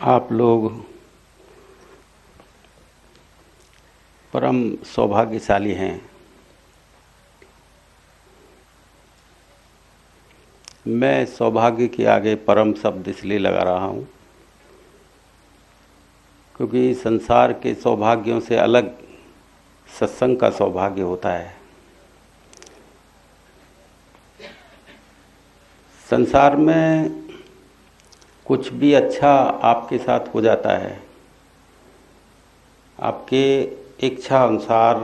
आप लोग परम सौभाग्यशाली हैं। मैं सौभाग्य के आगे परम शब्द इसलिए लगा रहा हूँ क्योंकि संसार के सौभाग्यों से अलग सत्संग का सौभाग्य होता है। संसार में कुछ भी अच्छा आपके साथ हो जाता है, आपके इच्छा अनुसार,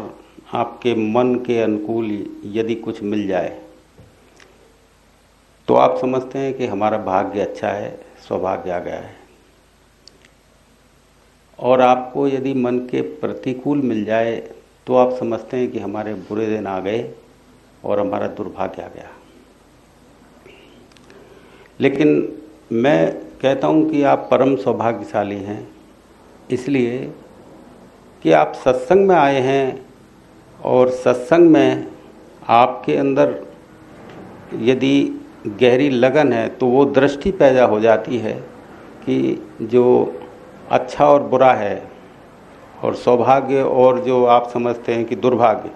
आपके मन के अनुकूल यदि कुछ मिल जाए तो आप समझते हैं कि हमारा भाग्य अच्छा है, सौभाग्य आ गया है। और आपको यदि मन के प्रतिकूल मिल जाए तो आप समझते हैं कि हमारे बुरे दिन आ गए और हमारा दुर्भाग्य आ गया। लेकिन मैं कहता हूँ कि आप परम सौभाग्यशाली हैं, इसलिए कि आप सत्संग में आए हैं और सत्संग में आपके अंदर यदि गहरी लगन है तो वो दृष्टि पैदा हो जाती है कि जो अच्छा और बुरा है और सौभाग्य और जो आप समझते हैं कि दुर्भाग्य,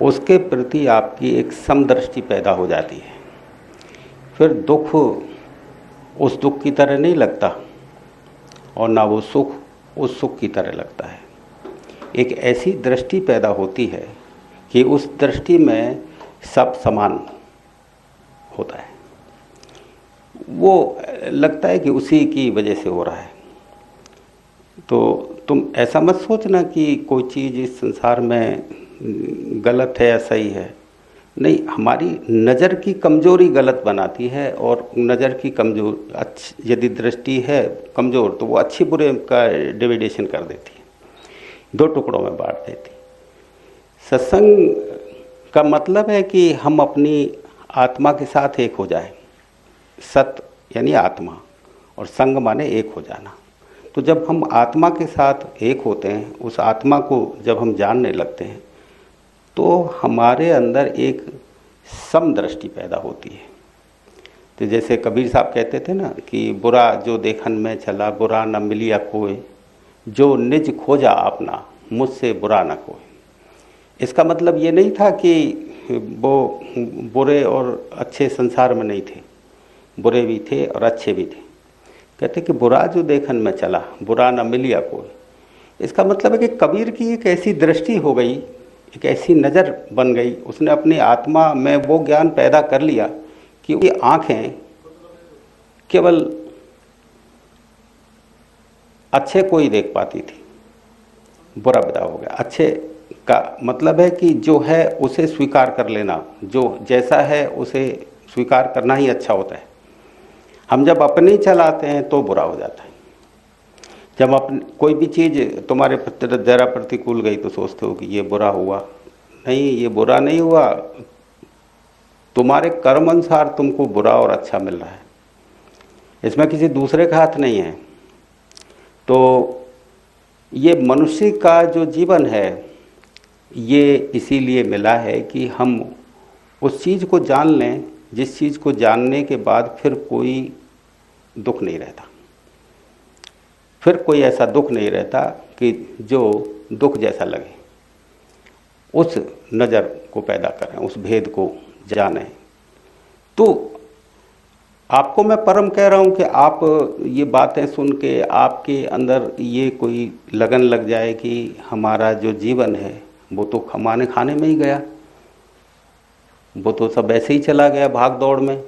उसके प्रति आपकी एक समदृष्टि पैदा हो जाती है। फिर दुख उस दुख की तरह नहीं लगता और ना वो सुख उस सुख की तरह लगता है। एक ऐसी दृष्टि पैदा होती है कि उस दृष्टि में सब समान होता है। वो लगता है कि उसी की वजह से हो रहा है। तो तुम ऐसा मत सोचना कि कोई चीज़ इस संसार में गलत है या सही है। नहीं, हमारी नज़र की कमज़ोरी गलत बनाती है और नज़र की कमज़ोर यदि दृष्टि है कमज़ोर तो वो अच्छी बुरे का डिविडेशन कर देती है, दो टुकड़ों में बांट देती। सत्संग का मतलब है कि हम अपनी आत्मा के साथ एक हो जाएं। सत यानी आत्मा और संग माने एक हो जाना। तो जब हम आत्मा के साथ एक होते हैं, उस आत्मा को जब हम जानने लगते हैं तो हमारे अंदर एक समदृष्टि पैदा होती है। तो जैसे कबीर साहब कहते थे ना कि बुरा जो देखन में चला, बुरा न मिलिया कोई, जो निज खोजा अपना, मुझसे बुरा न कोई। इसका मतलब ये नहीं था कि वो बुरे और अच्छे संसार में नहीं थे, बुरे भी थे और अच्छे भी थे। कहते कि बुरा जो देखन में चला, बुरा न मिलिया कोई। इसका मतलब है कि कबीर की एक ऐसी दृष्टि हो गई, एक ऐसी नज़र बन गई, उसने अपनी आत्मा में वो ज्ञान पैदा कर लिया कि उसकी आँखें केवल अच्छे को ही देख पाती थी, बुरा पैदा हो गया। अच्छे का मतलब है कि जो है उसे स्वीकार कर लेना, जो जैसा है उसे स्वीकार करना ही अच्छा होता है। हम जब अपनी चलाते हैं तो बुरा हो जाता है। जब कोई भी चीज़ तुम्हारे ज़रा प्रतिकूल गई तो सोचते हो कि ये बुरा हुआ। नहीं, ये बुरा नहीं हुआ, तुम्हारे कर्म अनुसार तुमको बुरा और अच्छा मिल रहा है, इसमें किसी दूसरे का हाथ नहीं है। तो ये मनुष्य का जो जीवन है ये इसीलिए मिला है कि हम उस चीज़ को जान लें जिस चीज़ को जानने के बाद फिर कोई दुख नहीं रहता। फिर कोई ऐसा दुख नहीं रहता कि जो दुख जैसा लगे। उस नज़र को पैदा करें, उस भेद को जानें। तो आपको मैं परम कह रहा हूँ कि आप ये बातें सुन के आपके अंदर ये कोई लगन लग जाए कि हमारा जो जीवन है वो तो कमाने खाने में ही गया, वो तो सब ऐसे ही चला गया भाग दौड़ में,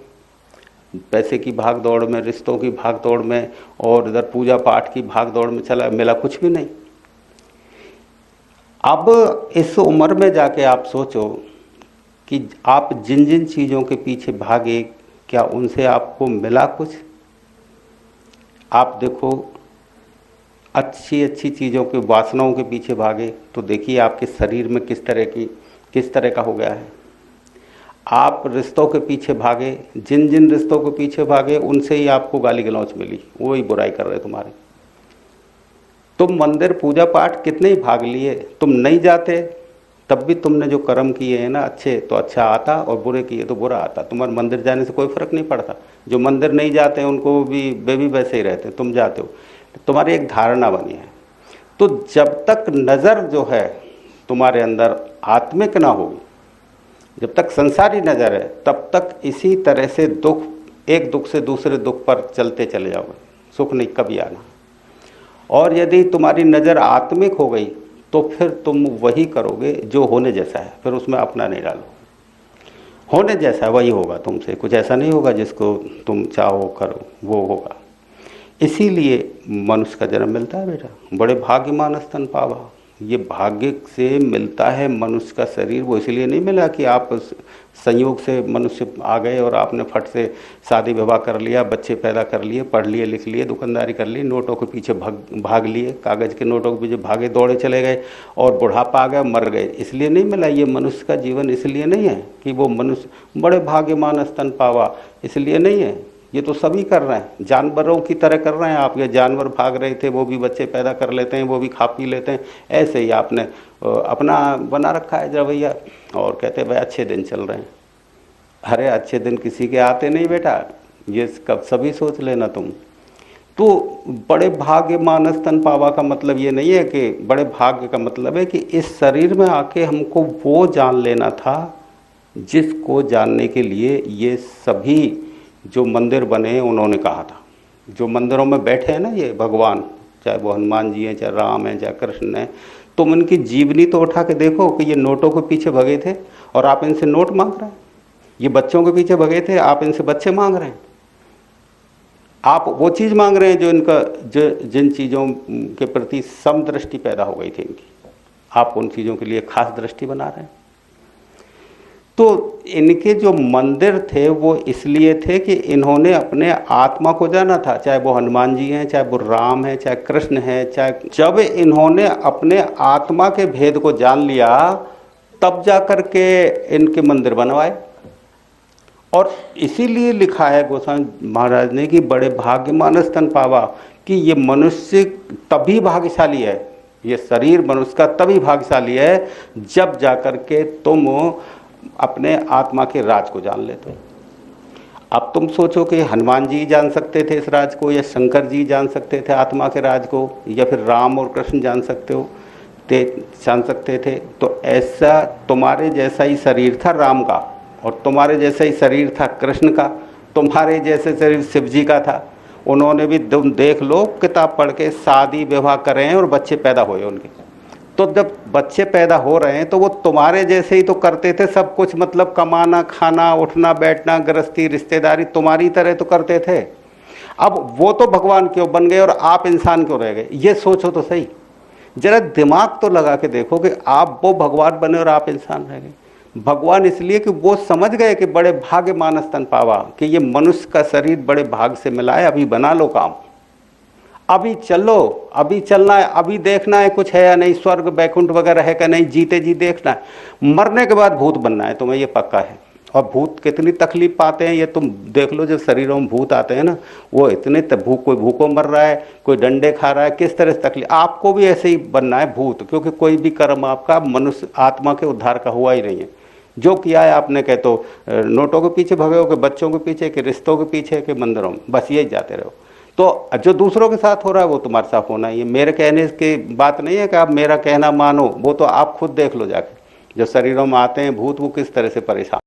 पैसे की भाग दौड़ में, रिश्तों की भाग दौड़ में और इधर पूजा पाठ की भाग दौड़ में चला, मिला कुछ भी नहीं। अब इस उम्र में जाके आप सोचो कि आप जिन जिन चीज़ों के पीछे भागे क्या उनसे आपको मिला कुछ? आप देखो अच्छी अच्छी चीज़ों के वासनाओं के पीछे भागे तो देखिए आपके शरीर में किस तरह का हो गया है। आप रिश्तों के पीछे भागे, जिन जिन रिश्तों के पीछे भागे उनसे ही आपको गाली गलौच मिली, वो ही बुराई कर रहे तुम्हारे। तुम मंदिर पूजा पाठ कितने ही भाग लिए, तुम नहीं जाते तब भी तुमने जो कर्म किए हैं ना अच्छे तो अच्छा आता और बुरे किए तो बुरा आता। तुम्हारे मंदिर जाने से कोई फर्क नहीं पड़ता। जो मंदिर नहीं जाते हैं उनको भी वे भी वैसे ही रहते हैं, तुम जाते हो। तुम्हारी एक धारणा बनी है। तो जब तक नज़र जो है तुम्हारे अंदर आत्मिक ना होगी, जब तक संसारी नज़र है, तब तक इसी तरह से दुख, एक दुख से दूसरे दुख पर चलते चले जाओगे, सुख नहीं कभी आना। और यदि तुम्हारी नज़र आत्मिक हो गई तो फिर तुम वही करोगे जो होने जैसा है, फिर उसमें अपना नहीं डालो। होने जैसा वही होगा तुमसे, कुछ ऐसा नहीं होगा जिसको तुम चाहो करो वो होगा। इसीलिए मनुष्य का जन्म मिलता है बेटा, बड़े भाग्यमान स्तन पावा। ये भाग्य से मिलता है मनुष्य का शरीर। वो इसलिए नहीं मिला कि आप संयोग से मनुष्य आ गए और आपने फट से शादी विवाह कर लिया, बच्चे पैदा कर लिए, पढ़ लिए, लिख लिए, दुकानदारी कर ली, नोटों के पीछे भाग लिए, कागज़ के नोटों के पीछे भागे दौड़े चले गए और बुढ़ापा आ गया, मर गए। इसलिए नहीं मिला ये मनुष्य का जीवन। इसलिए नहीं है कि वो मनुष्य बड़े भाग्यमान स्तन पावा, इसलिए नहीं है। ये तो सभी कर रहे हैं, जानवरों की तरह कर रहे हैं आप। ये जानवर भाग रहे थे, वो भी बच्चे पैदा कर लेते हैं, वो भी खा पी लेते हैं। ऐसे ही आपने अपना बना रखा है रवैया और कहते हैं भाई अच्छे दिन चल रहे हैं। अरे अच्छे दिन किसी के आते नहीं बेटा, ये कब सभी सोच लेना तुम। तो बड़े भाग्यमान स्तन पावा का मतलब ये नहीं है कि बड़े भाग्य का मतलब है कि इस शरीर में आके हमको वो जान लेना था जिसको जानने के लिए ये सभी जो मंदिर बने हैं उन्होंने कहा था। जो मंदिरों में बैठे हैं ना ये भगवान, चाहे वो हनुमान जी हैं, चाहे राम हैं, चाहे कृष्ण हैं, तुम उनकी जीवनी तो उठा के देखो कि ये नोटों के पीछे भगे थे और आप इनसे नोट मांग रहे हैं। ये बच्चों के पीछे भगे थे, आप इनसे बच्चे मांग रहे हैं। आप वो चीज़ मांग रहे हैं जो इनका जिन चीज़ों के प्रति समदृष्टि पैदा हो गई थी इनकी, आप उन चीज़ों के लिए खास दृष्टि बना रहे हैं। तो इनके जो मंदिर थे वो इसलिए थे कि इन्होंने अपने आत्मा को जाना था, चाहे वो हनुमान जी हैं, चाहे वो राम हैं, चाहे कृष्ण हैं, चाहे जब इन्होंने अपने आत्मा के भेद को जान लिया तब जा कर के इनके मंदिर बनवाए। और इसीलिए लिखा है गोस्वामी महाराज ने कि बड़े भाग्यमान स्तन पावा, कि ये मनुष्य तभी भाग्यशाली है, ये शरीर मनुष्य का तभी भाग्यशाली है जब जा कर के तुम अपने आत्मा के राज को जान लेते हो। अब तुम सोचो कि हनुमान जी जान सकते थे इस राज को, या शंकर जी जान सकते थे आत्मा के राज को, या फिर राम और कृष्ण जान सकते थे। तो ऐसा तुम्हारे जैसा ही शरीर था राम का, और तुम्हारे जैसा ही शरीर था कृष्ण का, तुम्हारे जैसे शरीर शिव जी का था। उन्होंने भी तुम देख लो किताब पढ़ के शादी विवाह करें और बच्चे पैदा हुए उनके। तो जब बच्चे पैदा हो रहे हैं तो वो तुम्हारे जैसे ही तो करते थे सब कुछ, मतलब कमाना, खाना, उठना, बैठना, गृहस्थी, रिश्तेदारी तुम्हारी तरह तो करते थे। अब वो तो भगवान क्यों बन गए और आप इंसान क्यों रह गए? ये सोचो तो सही, जरा दिमाग तो लगा के देखो कि आप वो भगवान बने और आप इंसान रह गए। भगवान इसलिए कि वो समझ गए कि बड़े भाग्यमान स्तन पावा, कि ये मनुष्य का शरीर बड़े भाग से मिला है, अभी बना लो काम, अभी चलो, अभी चलना है, अभी देखना है कुछ है या नहीं, स्वर्ग बैकुंठ वगैरह है क्या नहीं, जीते जी देखना है। मरने के बाद भूत बनना है तुम्हें, ये पक्का है। और भूत कितनी तकलीफ पाते हैं ये तुम देख लो। जब शरीरों में भूत आते हैं ना, वो इतने कोई भूखों मर रहा है, कोई डंडे खा रहा है, किस तरह से तकलीफ। आपको भी ऐसे ही बनना है भूत, क्योंकि कोई भी कर्म आपका मनुष्य आत्मा के उद्धार का हुआ ही नहीं है। जो किया है आपने, कह तो नोटों के पीछे भगे हो, के बच्चों के पीछे, के रिश्तों के पीछे, के मंदिरों में, बस यही जाते रहो। तो जो दूसरों के साथ हो रहा है वो तुम्हारे साथ होना ही है। मेरे कहने की बात नहीं है कि आप मेरा कहना मानो, वो तो आप खुद देख लो जाके। जो शरीरों में आते हैं भूत, वो किस तरह से परेशान